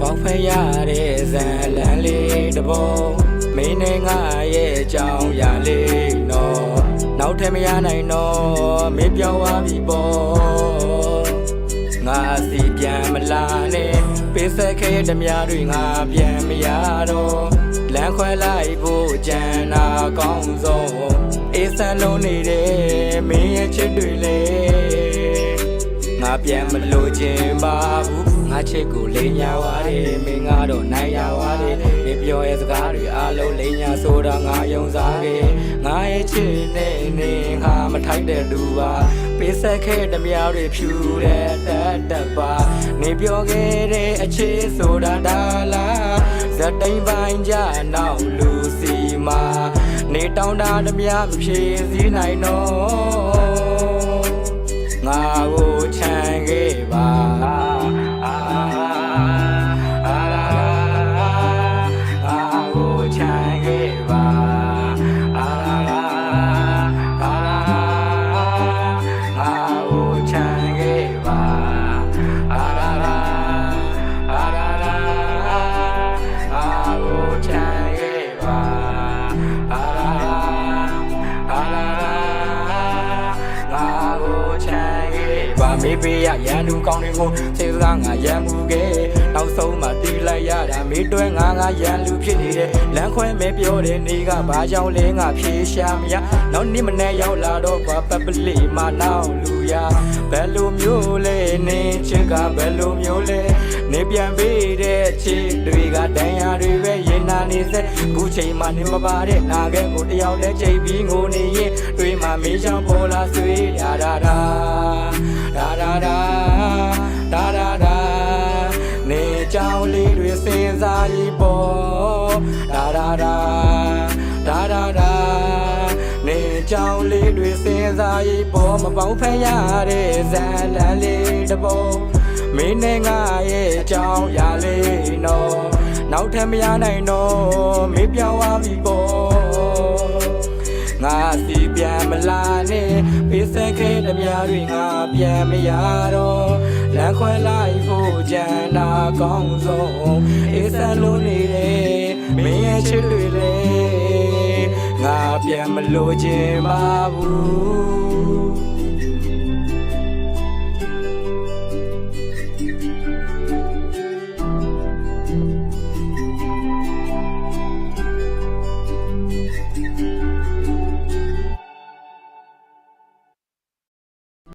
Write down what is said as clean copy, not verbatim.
ပေါက်ဖက်ရတဲ့ဇန်လန်းလေးတပုံမင်းနဲ့ငါရဲ့အကြောင်းရလေးနော်နောက်ထပ်မရနိုင်တော့မင်းပြောင်းသွားပြီပေါ့ငါစီပြန်မလာနဲ့ပေးဆက်ခဲ့တဲ့မြတွေငါပြန်မရတော့လမ်းခွဲလိုက်ဖို့ကြံနာကောင်းဆုံးအေးစံလုံးနေတယ်မင်းရဲ့ချစ်တွေလေငါပြန်မလို့ခြင်းပါဘူးငါချစ်ကိုလိမ်ညာသွားတယ်မင်းကတော့နိုင်ရသွားတယ်မင်းပြောရဲ့စကားတွေအလုံးလိမ်ညာဆိုတာငါယုံစားခဲ့ငါရဲ့ချစ်နဲ့နေငါမထိုက်တဲ့လူပါပေးဆက်ခဲ့တဲ့မြတွေဖြူတဲ့တက်ပါနေပြောခဲ့တဲ့အချစ်ဆိုတာဒါလားဇက်တိန်ပိုင်းကြနောက်လူစီမာနေတောင်းတာတဲ့မြမဖြေစည်းနိုင်တော့ငါကိုချမ်းခဲ့ပါမေးပေးရရန်သူကောင်းတွေကိုစေစကားငါရန်မှုခဲ့နောက်ဆုံးမှတီးလိုက်ရတာမေးတွဲငါရန်လူဖြစ်နေတယ်လမ်းခွဲမဲပြောတဲ့နေကဘာကြောင့်လဲငါဖြေရှာမရနောက်နေ့မနေ့ရောက်လာတော့ကွာပပလေးမနောက်လူရဘယ်လိုမျိုးလဲနေချစ်ကဘယ်လိုမျိုးလဲနေပြန်ပေးတဲ့ချစ်တွေကတန်ရာတွေပဲရင်နာနေစက်ခုချိန်မှနေမပါတဲ့နာခဲကိုတယောက်လဲချိန်ပြီးငိုနေရင်တွေးမှမေးချောင်းပေါ်လာဆွေးရတာနေကြောင်လေးတွေစင်စားရီပေါ်နေကြောင်လေးတွေစင်စားရီပေါ်မပေါင်းဖက်ရတဲ့ဇန်လန်းလေးတပုံမင်းနဲ့ငါရဲ့အကြောင်းရလေးနော်နောက်ထပ်မရနိုင်တော့မင်းပြောင်းသွားပြီပေါ့ငါစီပြန်မလာနဲ့ပေးဆက်ခဲ့တဲ့မြတွေငါပြန်မရတော့လမ်းခွဲလိုက်ဖို့ကြံနာကောင်းဆုံးအေးစံလုံးနေတယ်မင်းရဲ့ချစ်တွေလေငါပြန်မလို့ခြင်းပါဘူး